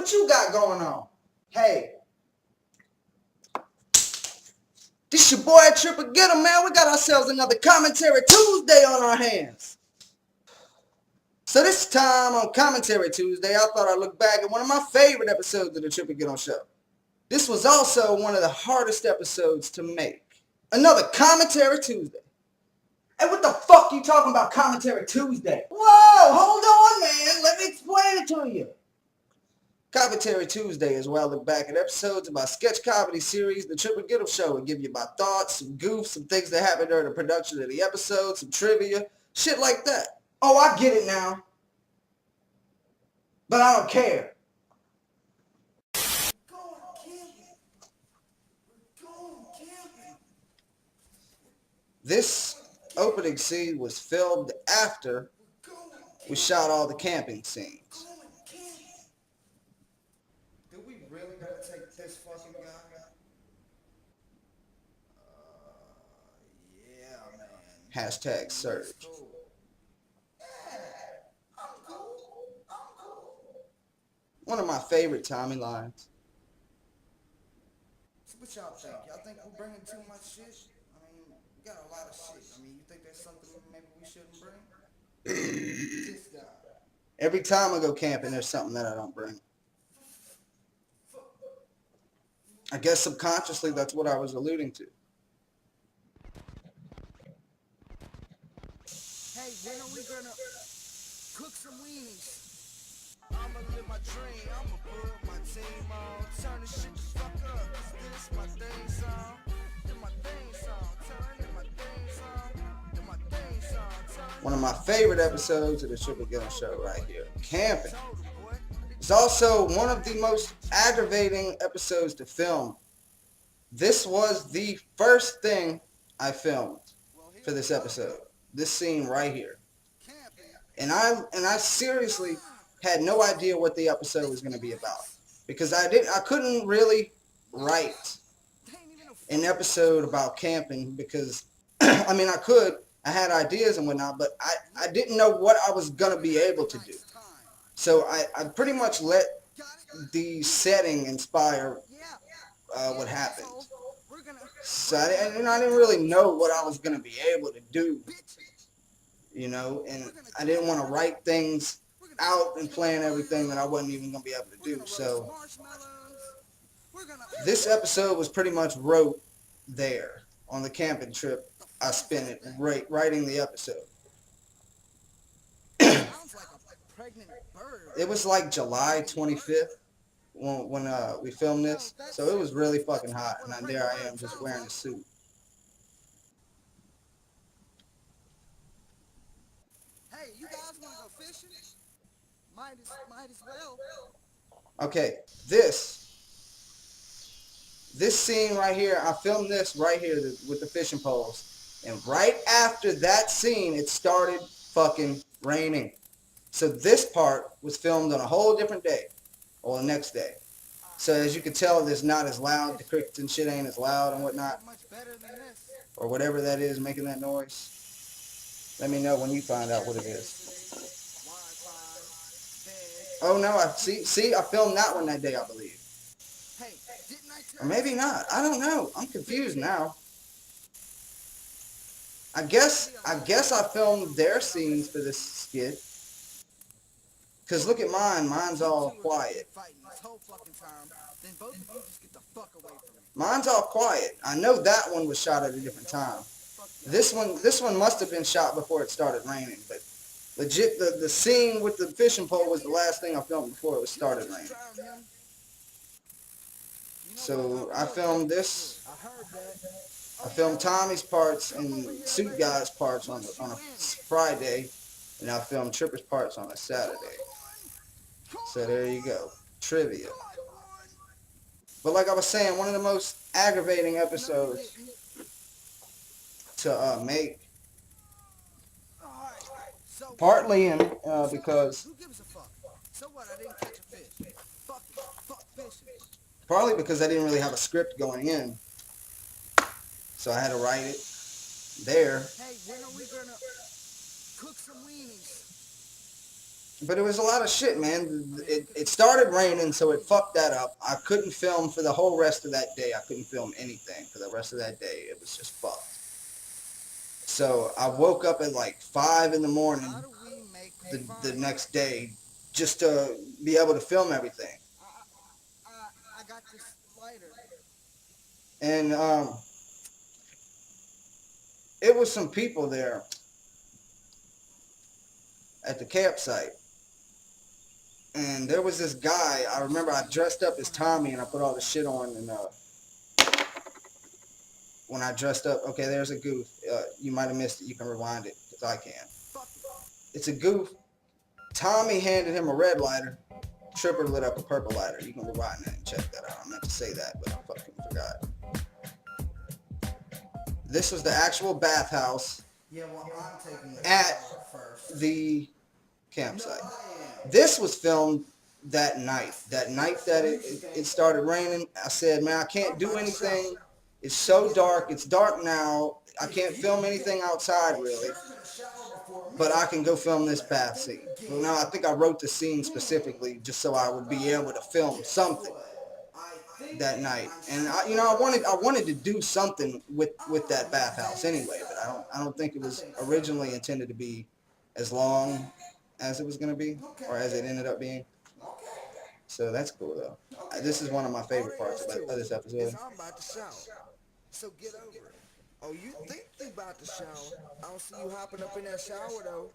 what you got going on? Hey, this your boy Tripper Getem, man. We got ourselves another Commentary Tuesday on our hands. So this time on Commentary Tuesday, I thought I'd look back at one of my favorite episodes of the Tripper Getem Show. This was also one of the hardest episodes to make. Another Commentary Tuesday. Hey, what the fuck you talking about Commentary Tuesday? Whoa, hold on, man. Let me explain it to you. Commentary Tuesday is where I look back at episodes of my sketch comedy series, The Tripper Getem Show, and give you my thoughts, some goofs, some things that happened during the production of the episode, some trivia, shit like that. Oh, I get it now. But I don't care. This opening scene was filmed after we shot all the camping scenes. Do we really gotta take this fucking guy? Yeah, man. Hashtag Surge. One of my favorite Tommy lines. So what y'all think? Y'all think we're bringing too much shit? I mean, we got a lot of shit. I mean, you think there's something maybe we shouldn't bring? This guy. Every time I go camping, there's something that I don't bring. I guess subconsciously that's what I was alluding to. Hey, when are we gonna cook some weenies? I'ma live my dream, I'ma put my team on. Turn this shit the fuck up, 'cause this my thing song. This my thing song, turn it my thing song. This my thing song, turn. One of my favorite episodes of the Tripper Getem Show right here, camping. It's also one of the most aggravating episodes to film. This was the first thing I filmed for this episode. This scene right here. And I seriously had no idea what the episode was going to be about, because I couldn't really write an episode about camping, because I mean, I had ideas and whatnot, but I didn't know what I was going to be able to do. So I pretty much let the setting inspire what happened. So I didn't really know what I was going to be able to do, you know, and I didn't want to write things out and plan everything that I wasn't even going to be able to do. So this episode was pretty much wrote there on the camping trip. I spent it writing the episode. It was like July 25th when we filmed this, so it was really fucking hot, and there I am just wearing a suit. Hey, you guys wanna go fishing? Might as well. Okay, this scene right here, I filmed this right here with the fishing poles, and right after that scene, it started fucking raining. So this part was filmed on a whole different day, or the next day. So as you can tell, it's not as loud. The crickets and shit ain't as loud and whatnot, or whatever that is making that noise. Let me know when you find out what it is. Oh no, I filmed that one that day, I believe. Or maybe not. I don't know. I'm confused now. I guess I filmed their scenes for this skit. Cause look at mine. Mine's all quiet. Mine's all quiet. I know that one was shot at a different time. This one must have been shot before it started raining, but legit the scene with the fishing pole was the last thing I filmed before it started raining. So I filmed this. I filmed Tommy's parts and Suit Guy's parts on a Friday, and I filmed Tripper's parts on a Saturday. So there you go. Trivia. But like I was saying, one of the most aggravating episodes to make. Partly because partly because I didn't really have a script going in, so I had to write it there. Hey, when are we gonna cook some weenies? But it was a lot of shit, man. It started raining, so it fucked that up. I couldn't film for the whole rest of that day. I couldn't film anything for the rest of that day. It was just fucked. So I woke up at like 5 in the morning How do we make the fun? next day just to be able to film everything. I got this lighter. And it was some people there at the campsite. And there was this guy. I remember I dressed up as Tommy and I put all the shit on. And when I dressed up, okay, there's a goof. You might have missed it. You can rewind it because I can. Fuck it. It's a goof. Tommy handed him a red lighter. Tripper lit up a purple lighter. You can rewind that and check that out. I meant to say that, but I fucking forgot. This was the actual bathhouse Yeah, well, I'm taking the at shower first. the campsite. This was filmed that night. That night that it started raining, I said, man, I can't do anything. It's so dark. It's dark now. I can't film anything outside really, but I can go film this bath scene. Well, now I think I wrote the scene specifically just so I would be able to film something that night. And I wanted to do something with that bathhouse anyway, but I don't think it was originally intended to be as long as it was going to be, or as it ended up being. So that's cool though. This is one of my favorite parts of this episode. Is I'm about to shower. So get over it. Oh, you think you about to shower? I don't see you hopping up in that shower though.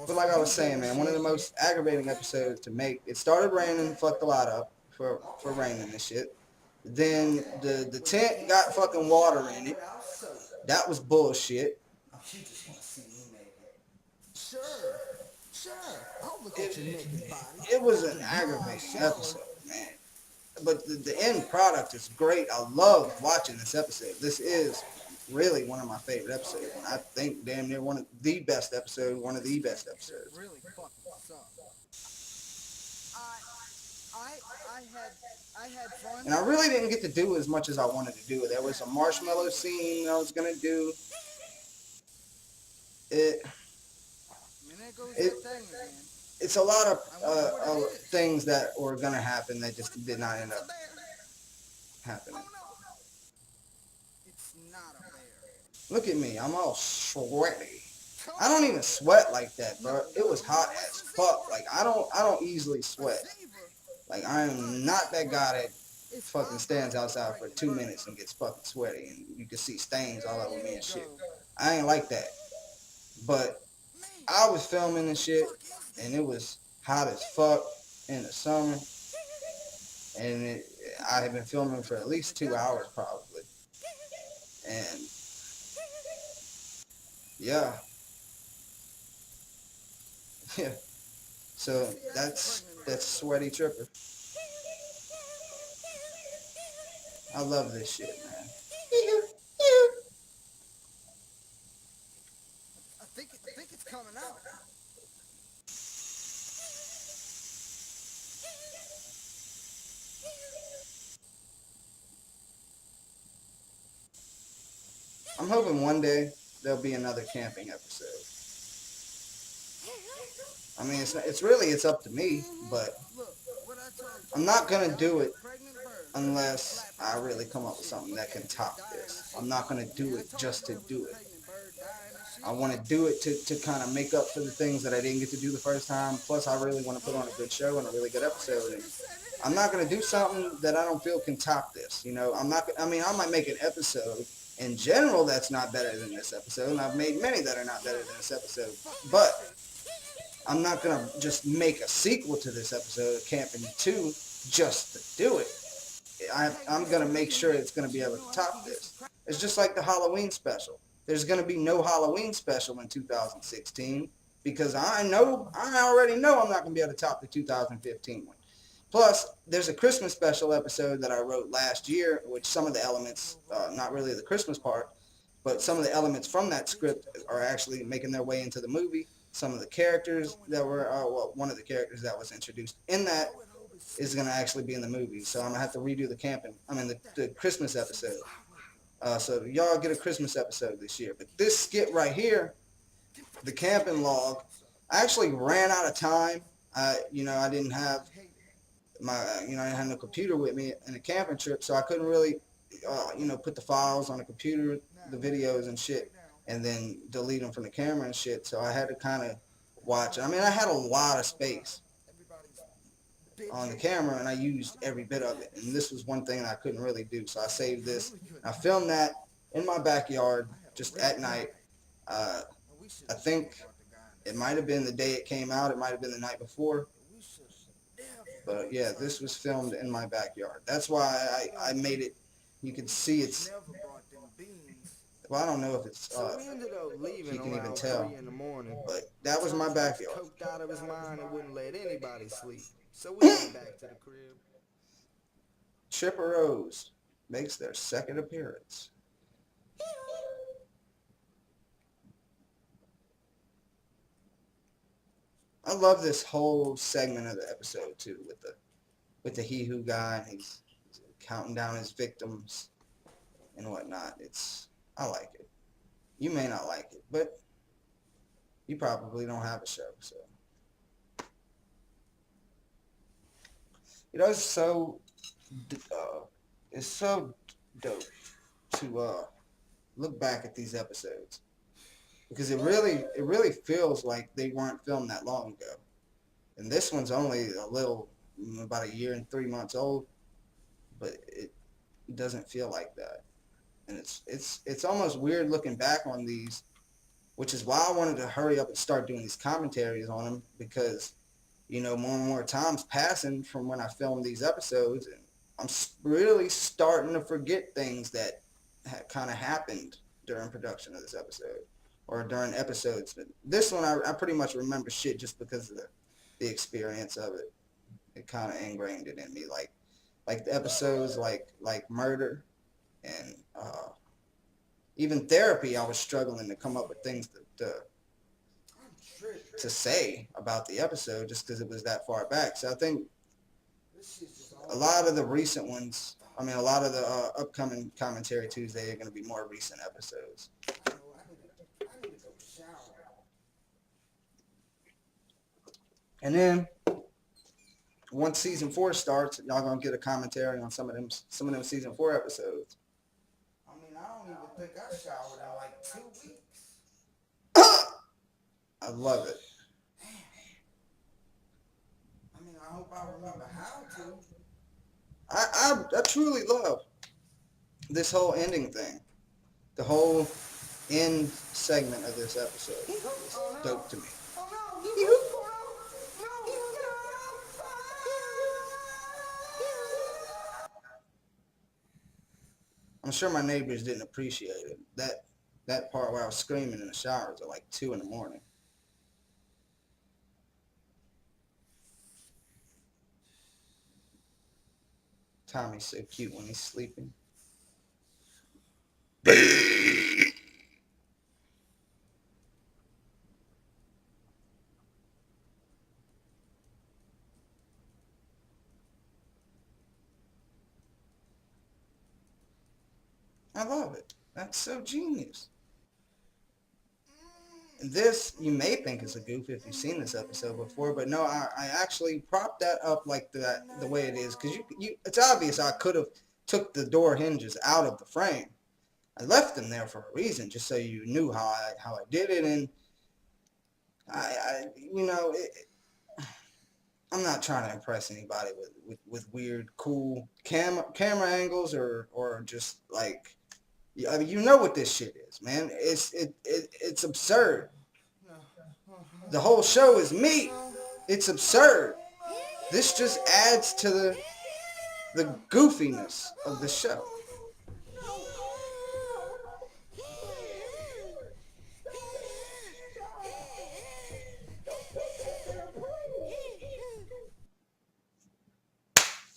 But like I was saying, man, one of the most aggravating episodes to make. It started raining, fucked a lot up for raining and shit. Then the tent got fucking water in it. That was bullshit. You just want to see me make it. Sure. I'll look at your naked body. It was an aggravating episode, man. But the end product is great. I love watching this episode. This is really one of my favorite episodes. And I think damn near one of the best episodes, one of the best episodes. Really fucking suck. I had fun. And I really didn't get to do as much as I wanted to do. There was a marshmallow scene I was going to do. And there goes It- that thing again. It's a lot of things that were going to happen that just did not end up happening. It's not a bear. Look at me. I'm all sweaty. I don't even sweat like that, bro. It was hot as fuck. Like I don't easily sweat. Like I am not that guy that fucking stands outside for 2 minutes and gets fucking sweaty and you can see stains all over me and shit. I ain't like that. But I was filming and shit and it was hot as fuck in the summer. And I had been filming for at least 2 hours probably. And yeah. Yeah. So that's Sweaty Tripper. I love this shit, man. I think it's coming out. I'm hoping one day there'll be another camping episode. I mean, it's up to me, but Look, what I told you. I'm not gonna do it Pregnant bird. unless I really come up with something that can top this. I'm not gonna do it just to do it. Pregnant bird dying and shit. I want to do it to kind of make up for the things that I didn't get to do the first time. Plus, I really want to put on a good show and a really good episode. And I'm not going to do something that I don't feel can top this. You know, I'm not. I mean, I might make an episode in general that's not better than this episode, and I've made many that are not better than this episode. But I'm not going to just make a sequel to this episode, Camping 2, just to do it. I'm going to make sure it's going to be able to top this. It's just like the Halloween special. There's going to be no Halloween special in 2016 because I already know I'm not going to be able to top the 2015 one. Plus, there's a Christmas special episode that I wrote last year, which some of the elements, not really the Christmas part, but some of the elements from that script are actually making their way into the movie. Some of the characters that were, one of the characters that was introduced in that is going to actually be in the movie. So I'm going to have to redo the Christmas episode. So y'all get a Christmas episode this year. But this skit right here, the camping log, I actually ran out of time. I didn't have I didn't have no computer with me in a camping trip, so I couldn't really, put the files on the computer, the videos and shit, and then delete them from the camera and shit. So I had to kind of watch. I mean, I had a lot of space on the camera, and I used every bit of it. And this was one thing I couldn't really do, so I saved this. I filmed that in my backyard just at night. Uh, I think it might have been the day it came out. It might have been the night before. But yeah, this was filmed in my backyard. That's why I made it. You can see it's. Well, I don't know if it's. We ended up If leaving you can even around tell. 3 in the morning. But that was my backyard. Coked out of his mind and wouldn't let anybody sleep. So we went back to the crib. Tripper Rose makes their second appearance. I love this whole segment of the episode too, with the he who guy, and he's counting down his victims and whatnot. I like it. You may not like it, but you probably don't have a show, so it's so dope to look back at these episodes, because it really feels like they weren't filmed that long ago. And this one's only about a year and 3 months old, but it doesn't feel like that. And it's almost weird looking back on these, which is why I wanted to hurry up and start doing these commentaries on them, because more and more time's passing from when I filmed these episodes, and I'm really starting to forget things that kind of happened during production of this episode or during episodes. But this one, I pretty much remember shit just because of the experience of it. It kind of ingrained it in me, like the episodes like Murder and even Therapy. I was struggling to come up with things to say about the episode just because it was that far back. So I think a lot of the recent ones, a lot of the upcoming Commentary Tuesday are going to be more recent episodes. And then once season 4 starts, y'all gonna get a commentary on some of them season 4 episodes. I don't even think I showered in like 2 weeks. I love it. I hope I remember how to. I truly love this whole ending thing. The whole end segment of this episode is dope to me. I'm sure my neighbors didn't appreciate it. That part where I was screaming in the showers at like 2 in the morning. Tommy's so cute when he's sleeping. I love it. That's so genius. And this, you may think is a goof if you've seen this episode before, but no, I actually propped that up like that the way it is, because it's obvious I could have took the door hinges out of the frame. I left them there for a reason, just so you knew how I did it, and I'm not trying to impress anybody with weird, cool camera angles or just like. You know what this shit is, man. It's absurd. The whole show is me. It's absurd. This just adds to the goofiness of the show.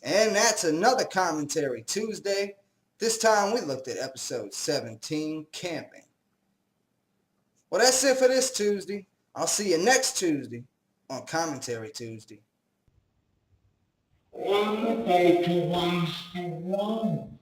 And that's another Commentary Tuesday. This time we looked at episode 17, Camping. Well, that's it for this Tuesday. I'll see you next Tuesday on Commentary Tuesday. I'm about to waste the world.